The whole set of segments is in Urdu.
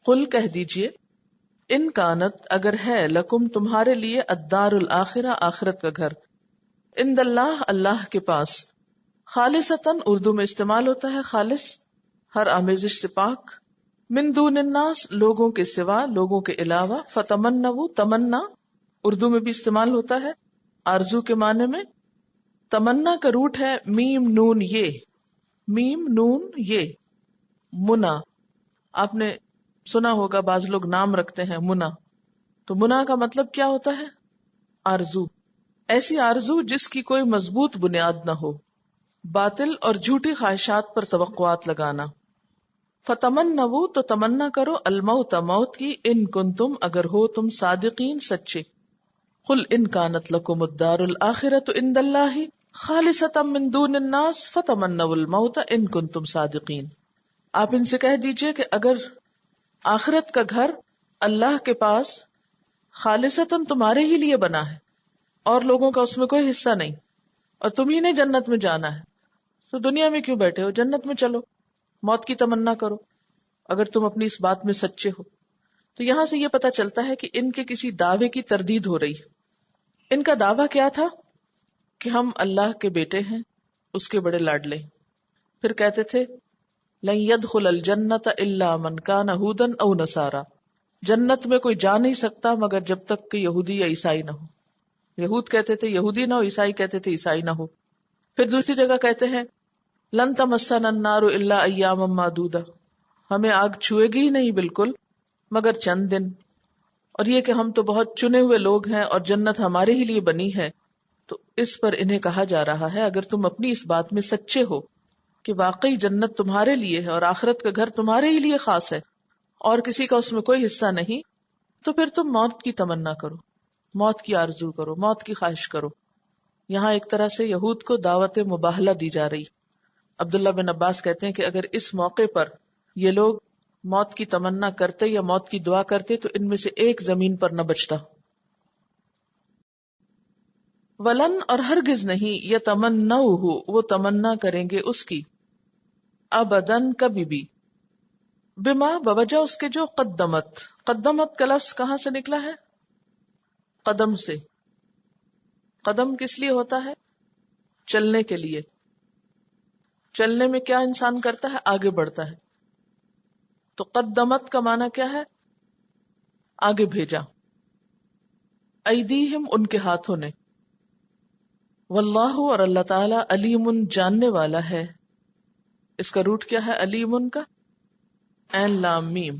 قل کہہ دیجئے، ان کانت اگر ہے، لکم تمہارے لیے، الدار الآخرہ آخرت کا گھر، عند اللہ اللہ کے پاس، خالصتاً اردو میں استعمال ہوتا ہے خالص، ہر آمیزش سے پاک، من دون الناس لوگوں کے سوا، لوگوں کے علاوہ، فتمنوا تمنا اردو میں بھی استعمال ہوتا ہے آرزو کے معنی میں. تمنا کا روٹ ہے میم نون یہ، میم نون یہ، منا. آپ نے سنا ہوگا بعض لوگ نام رکھتے ہیں منا، تو منا کا مطلب کیا ہوتا ہے؟ آرزو. ایسی آرزو جس کی کوئی مضبوط بنیاد نہ ہو، باطل اور جھوٹی خواہشات پر توقعات لگانا. فتمنوا تو تمنا کرو، الموت موت کی، ان کنتم اگر ہو تم صادقین سچے. قل ان کانت لکم الدار الآخرۃ عند اللہ خالصۃ من دون الناس فتمنوا الموت ان کنتم صادقین. آپ ان سے کہہ دیجئے کہ اگر آخرت کا گھر اللہ کے پاس خالصتاً تمہارے ہی لیے بنا ہے اور لوگوں کا اس میں کوئی حصہ نہیں، اور تمہیں نے جنت میں جانا ہے، تو دنیا میں کیوں بیٹھے ہو؟ جنت میں چلو، موت کی تمنا کرو اگر تم اپنی اس بات میں سچے ہو. تو یہاں سے یہ پتا چلتا ہے کہ ان کے کسی دعوے کی تردید ہو رہی. ان کا دعویٰ کیا تھا؟ کہ ہم اللہ کے بیٹے ہیں، اس کے بڑے لاڈلے. پھر کہتے تھے لن يدخل الجنت الا من كان هودا او نصارا، جنت میں کوئی جا نہیں سکتا مگر جب تک کہ یہودی یا عیسائی نہ ہو. یہود کہتے تھے یہودی نہ ہو، عیسائی کہتے تھے عیسائی نہ ہو. پھر دوسری جگہ کہتے ہیں لن تمسنا النار الا ایاما معدودا، ہمیں آگ چھوئے گی ہی نہیں بالکل مگر چند دن، اور یہ کہ ہم تو بہت چنے ہوئے لوگ ہیں اور جنت ہمارے ہی لیے بنی ہے. تو اس پر انہیں کہا جا رہا ہے اگر تم اپنی اس بات میں سچے ہو کہ واقعی جنت تمہارے لیے ہے اور آخرت کا گھر تمہارے ہی لیے خاص ہے اور کسی کا اس میں کوئی حصہ نہیں، تو پھر تم موت کی تمنا کرو، موت کی آرزو کرو، موت کی خواہش کرو. یہاں ایک طرح سے یہود کو دعوت مباہلہ دی جا رہی. عبداللہ بن عباس کہتے ہیں کہ اگر اس موقع پر یہ لوگ موت کی تمنا کرتے یا موت کی دعا کرتے تو ان میں سے ایک زمین پر نہ بچتا. ولن اور ہرگز نہیں، یتمنوہ وہ تمنا کریں گے اس کی، ابدن کبھی بھی، بما بوجہ اس کے جو قدمت. قدمت کا لفظ کہاں سے نکلا ہے؟ قدم سے. قدم کس لیے ہوتا ہے؟ چلنے کے لیے. چلنے میں کیا انسان کرتا ہے؟ آگے بڑھتا ہے. تو قدمت کا معنی کیا ہے؟ آگے بھیجا. ایدیہم ان کے ہاتھوں نے، واللہ اور اللہ تعالی علیم جاننے والا ہے. اس کا روٹ کیا ہے علیم کا؟ عین لام میم.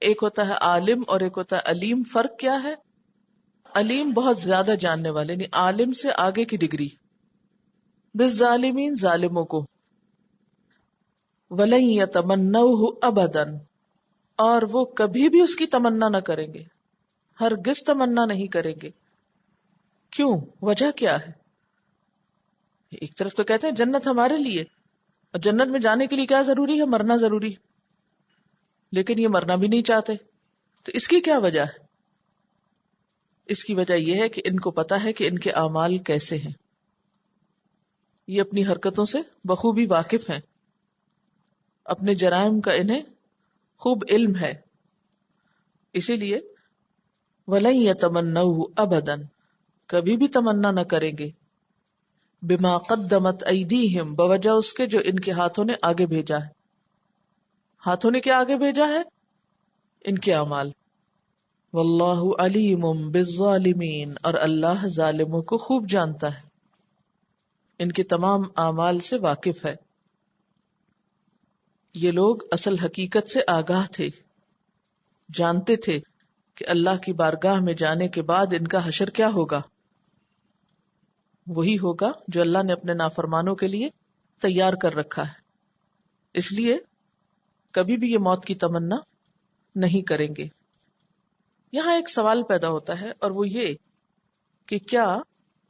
ایک ہوتا ہے عالم اور ایک ہوتا ہے علیم. فرق کیا ہے؟ علیم بہت زیادہ جاننے والے، یعنی عالم سے آگے کی ڈگری. بالظالمین ظالموں کو. ولن یتمنوہ ابدا اور وہ کبھی بھی اس کی تمنا نہ کریں گے، ہرگز تمنا نہیں کریں گے. کیوں؟ وجہ کیا ہے؟ ایک طرف تو کہتے ہیں جنت ہمارے لیے، اور جنت میں جانے کے لیے کیا ضروری ہے؟ مرنا ضروری، لیکن یہ مرنا بھی نہیں چاہتے. تو اس کی کیا وجہ ہے؟ اس کی وجہ یہ ہے کہ ان کو پتا ہے کہ ان کے اعمال کیسے ہیں. یہ اپنی حرکتوں سے بخوبی واقف ہیں، اپنے جرائم کا انہیں خوب علم ہے. اسی لیے وَلَن يَتَمَنَّوْهُ أَبَدًا کبھی بھی تمنا نہ کریں گے، بما قدمت ایدیہم بوجہ اس کے جو ان کے ہاتھوں نے آگے بھیجا ہے. ہاتھوں نے کیا آگے بھیجا ہے؟ ان کے اعمال. واللہ علیم بالظالمین اور اللہ ظالموں کو خوب جانتا ہے، ان کے تمام اعمال سے واقف ہے. یہ لوگ اصل حقیقت سے آگاہ تھے، جانتے تھے کہ اللہ کی بارگاہ میں جانے کے بعد ان کا حشر کیا ہوگا. وہی ہوگا جو اللہ نے اپنے نافرمانوں کے لیے تیار کر رکھا ہے. اس لیے کبھی بھی یہ موت کی تمنا نہیں کریں گے. یہاں ایک سوال پیدا ہوتا ہے اور وہ یہ کہ کیا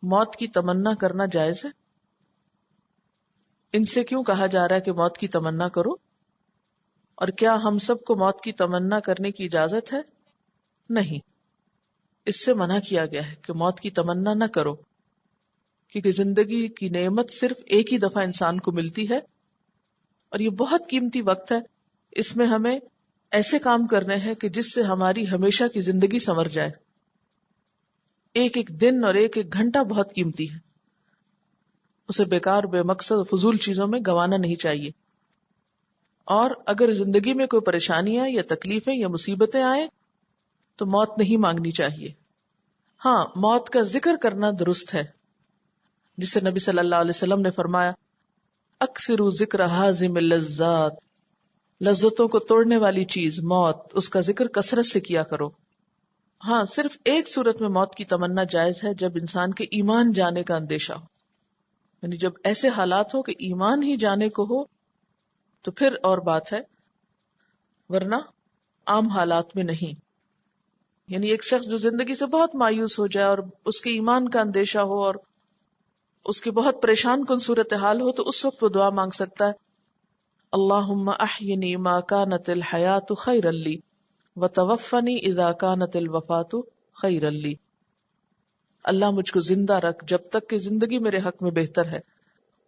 موت کی تمنا کرنا جائز ہے؟ ان سے کیوں کہا جا رہا ہے کہ موت کی تمنا کرو؟ اور کیا ہم سب کو موت کی تمنا کرنے کی اجازت ہے؟ نہیں. اس سے منع کیا گیا ہے کہ موت کی تمنا نہ کرو، کیونکہ زندگی کی نعمت صرف ایک ہی دفعہ انسان کو ملتی ہے اور یہ بہت قیمتی وقت ہے. اس میں ہمیں ایسے کام کرنے ہیں کہ جس سے ہماری ہمیشہ کی زندگی سنور جائے. ایک ایک دن اور ایک ایک گھنٹہ بہت قیمتی ہے، اسے بیکار بے مقصد فضول چیزوں میں گنوانا نہیں چاہیے. اور اگر زندگی میں کوئی پریشانیاں یا تکلیفیں یا مصیبتیں آئیں تو موت نہیں مانگنی چاہیے. ہاں، موت کا ذکر کرنا درست ہے، جسے نبی صلی اللہ علیہ وسلم نے فرمایا اکثروا ذکر ہاضم اللذات، لذتوں کو توڑنے والی چیز موت، اس کا ذکر کثرت سے کیا کرو. ہاں، صرف ایک صورت میں موت کی تمنا جائز ہے، جب انسان کے ایمان جانے کا اندیشہ ہو، یعنی جب ایسے حالات ہو کہ ایمان ہی جانے کو ہو تو پھر اور بات ہے، ورنہ عام حالات میں نہیں. یعنی ایک شخص جو زندگی سے بہت مایوس ہو جائے اور اس کے ایمان کا اندیشہ ہو اور اس کی بہت پریشان کن صورتحال ہو تو اس وقت وہ دعا مانگ سکتا ہے اللہم احینی ما کانت الحیات خیرا لی وتوفنی اذا کانت الوفات خیرا لی. اللہ مجھ کو زندہ رکھ جب تک کہ زندگی میرے حق میں بہتر ہے،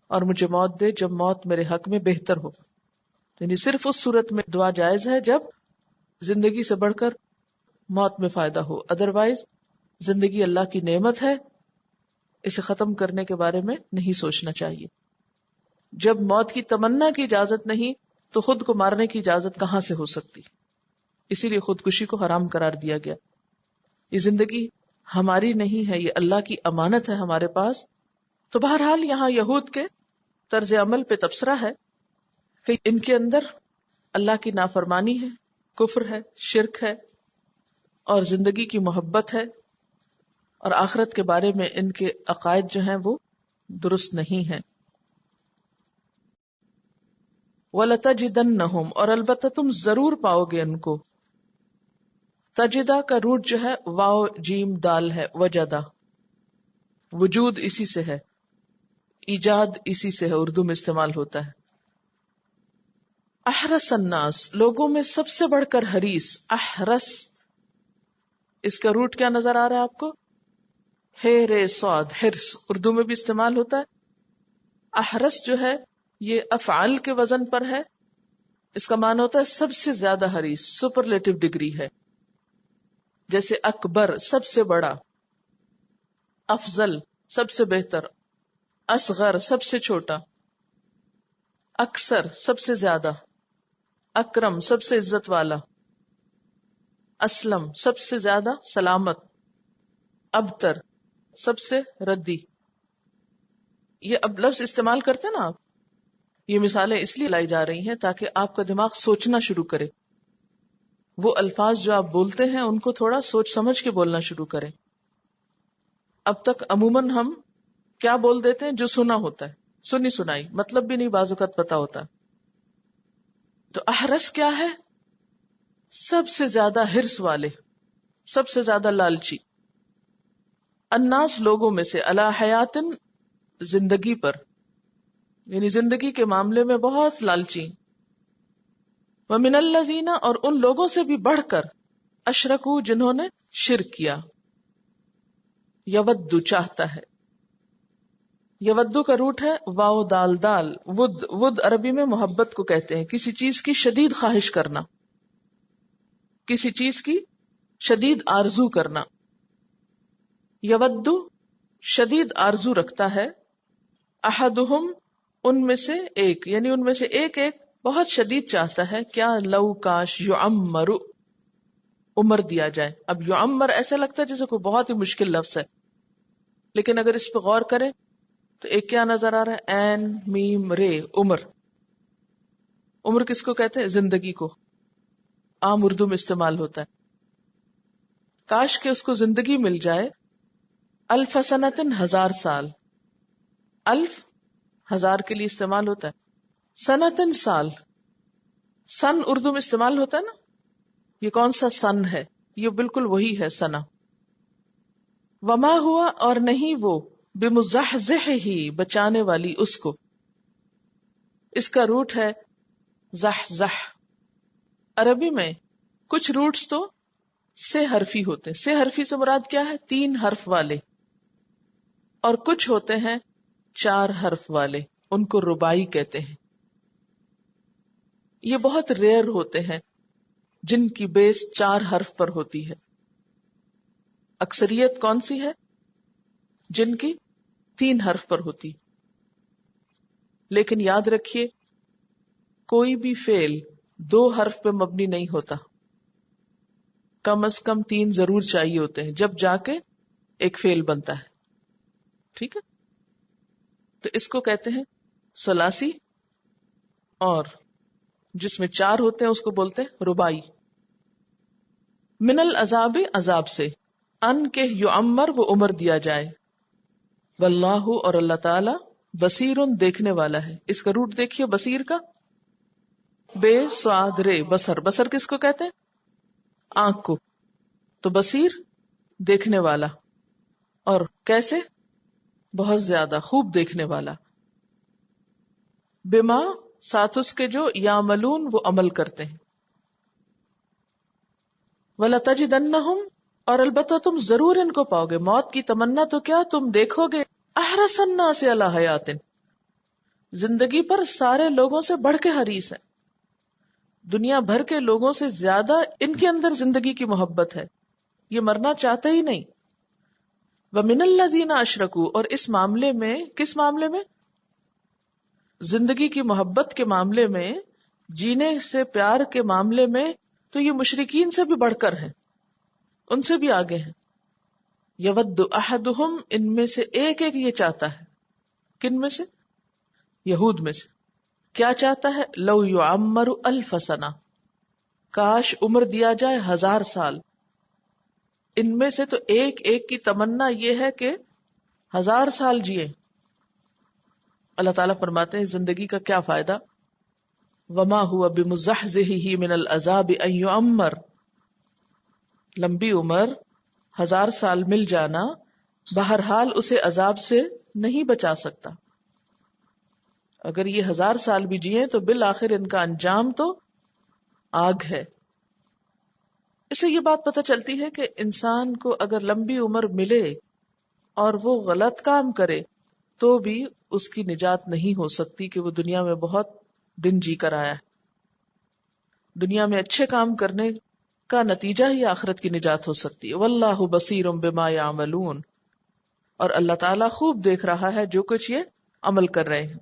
اور مجھے موت دے جب موت میرے حق میں بہتر ہو. یعنی صرف اس صورت میں دعا جائز ہے جب زندگی سے بڑھ کر موت میں فائدہ ہو، ادروائز زندگی اللہ کی نعمت ہے، اسے ختم کرنے کے بارے میں نہیں سوچنا چاہیے. جب موت کی تمنا کی اجازت نہیں تو خود کو مارنے کی اجازت کہاں سے ہو سکتی؟ اسی لیے خودکشی کو حرام قرار دیا گیا. یہ زندگی ہماری نہیں ہے، یہ اللہ کی امانت ہے ہمارے پاس. تو بہرحال یہاں یہود کے طرز عمل پہ تبصرہ ہے کہ ان کے اندر اللہ کی نافرمانی ہے، کفر ہے، شرک ہے اور زندگی کی محبت ہے، اور آخرت کے بارے میں ان کے عقائد جو ہیں وہ درست نہیں ہیں. وَلَتَجِدَنَّهُمْ، اور البتہ تم ضرور پاؤ گے ان کو. تجدہ کا روٹ جو ہے واو جیم دال ہے، وجدہ، وجود اسی سے ہے، ایجاد اسی سے ہے، اردو میں استعمال ہوتا ہے. احرس الناس، لوگوں میں سب سے بڑھ کر حریص. احرس، اس کا روٹ کیا نظر آ رہا ہے آپ کو؟ ہے رے صاد، حرص، اردو میں بھی استعمال ہوتا ہے. احرس جو ہے یہ افعال کے وزن پر ہے، اس کا معنی ہوتا ہے سب سے زیادہ حریص، سپرلیٹو ڈگری ہے. جیسے اکبر سب سے بڑا، افضل سب سے بہتر، اصغر سب سے چھوٹا، اکثر سب سے زیادہ، اکرم سب سے عزت والا، اسلم سب سے زیادہ سلامت، ابتر سب سے ردی. یہ اب لفظ استعمال کرتے نا آپ، یہ مثالیں اس لیے لائی جا رہی ہیں تاکہ آپ کا دماغ سوچنا شروع کرے. وہ الفاظ جو آپ بولتے ہیں ان کو تھوڑا سوچ سمجھ کے بولنا شروع کریں. اب تک عموماً ہم کیا بول دیتے ہیں؟ جو سنا ہوتا ہے، سنی سنائی، مطلب بھی نہیں بعض اوقات پتا ہوتا. تو احرس کیا ہے؟ سب سے زیادہ حرص والے، سب سے زیادہ لالچی. الناس، لوگوں میں سے، علی حیات، زندگی پر، یعنی زندگی کے معاملے میں بہت لالچی. ومن الذین، اور ان لوگوں سے بھی بڑھ کر، اشرکو، جنہوں نے شرک کیا. یود، چاہتا ہے. یودو کا روٹ ہے واو دال دال، ود. ود عربی میں محبت کو کہتے ہیں، کسی چیز کی شدید خواہش کرنا، کسی چیز کی شدید آرزو کرنا. یودو شدید آرزو رکھتا ہے. احدہم، ان میں سے ایک، یعنی ان میں سے ایک ایک بہت شدید چاہتا ہے کیا؟ لو کاش، یعمر، عمر دیا جائے. اب یعمر ایسا لگتا ہے جیسے کوئی بہت ہی مشکل لفظ ہے، لیکن اگر اس پہ غور کریں تو ایک کیا نظر آ رہا ہے؟ این میم رے، عمر. عمر کس کو کہتے ہیں؟ زندگی کو. عام اردو میں استعمال ہوتا ہے. کاش کہ اس کو زندگی مل جائے. الف سنۃ، 1000 سال. الف ہزار کے لیے استعمال ہوتا ہے، سنتن سال. سن اردو میں استعمال ہوتا ہے نا، یہ کون سا سن ہے؟ یہ بالکل وہی ہے، سنا. وما ہوا، اور نہیں وہ، بمزحزح ہی، بچانے والی اس کو. اس کا روٹ ہے زحزح. عربی میں کچھ روٹس تو سے حرفی ہوتے ہیں. سے حرفی سے مراد کیا ہے؟ 3 حرف والے. اور کچھ ہوتے ہیں 4 حرف والے، ان کو ربائی کہتے ہیں. یہ بہت ریئر ہوتے ہیں. جن کی بیس 4 حرف پر ہوتی ہے. اکثریت کون سی ہے؟ جن کی 3 حرف پر ہوتی. لیکن یاد رکھیے کوئی بھی فعل 2 حرف پہ مبنی نہیں ہوتا، کم از کم 3 ضرور چاہیے ہوتے ہیں جب جا کے ایک فعل بنتا ہے. ٹھیک ہے، تو اس کو کہتے ہیں ثلاثی، اور جس میں 4 ہوتے ہیں اس کو بولتے ہیں رباعی. من العذاب، عذاب سے، ان کے یعمر، وہ عمر دیا جائے، واللہ، اور اللہ تعالی، بصیر، دیکھنے والا ہے. اس کا روٹ دیکھیے بصیر کا، بے سواد رے، بصر. بصر کس کو کہتے ہیں؟ آنکھ کو. تو بصیر دیکھنے والا، اور کیسے؟ بہت زیادہ خوب دیکھنے والا. بما، ساتھ اس کے جو یعملون، وہ عمل کرتے ہیں. وَلَتَجِدَنَّهُمْ، اور البتہ تم ضرور ان کو پاؤ گے. موت کی تمنا تو کیا، تم دیکھو گے احرص الناس علی حیات، زندگی پر سارے لوگوں سے بڑھ کے حریص ہے. دنیا بھر کے لوگوں سے زیادہ ان کے اندر زندگی کی محبت ہے، یہ مرنا چاہتے ہی نہیں. وَمِنَ الَّذِينَ أَشْرَكُوا، اور اس معاملے میں، کس معاملے میں؟ زندگی کی محبت کے معاملے میں، جینے سے پیار کے معاملے میں تو یہ مشرکین سے بھی بڑھ کر ہیں، ان سے بھی آگے ہیں. یود احدہم، ان میں سے ایک یہ چاہتا ہے. کن میں سے؟ یہود میں سے. کیا چاہتا ہے؟ لو یعمر 1000 سنہ، کاش عمر دیا جائے 1000 سال. ان میں سے تو ایک کی تمنا یہ ہے کہ 1000 سال جیے. اللہ تعالیٰ فرماتے ہیں زندگی کا کیا فائدہ؟ وما هو بمزحزحه من العذاب ان يعمر، لمبی عمر، 1000 سال مل جانا بہرحال اسے عذاب سے نہیں بچا سکتا. اگر یہ 1000 سال بھی جیے تو بالآخر ان کا انجام تو آگ ہے. اس سے یہ بات پتہ چلتی ہے کہ انسان کو اگر لمبی عمر ملے اور وہ غلط کام کرے تو بھی اس کی نجات نہیں ہو سکتی کہ وہ دنیا میں بہت دن جی کر آیا ہے. دنیا میں اچھے کام کرنے کا نتیجہ ہی آخرت کی نجات ہو سکتی ہے. واللہ بصیر بما یعملون، اور اللہ تعالیٰ خوب دیکھ رہا ہے جو کچھ یہ عمل کر رہے ہیں.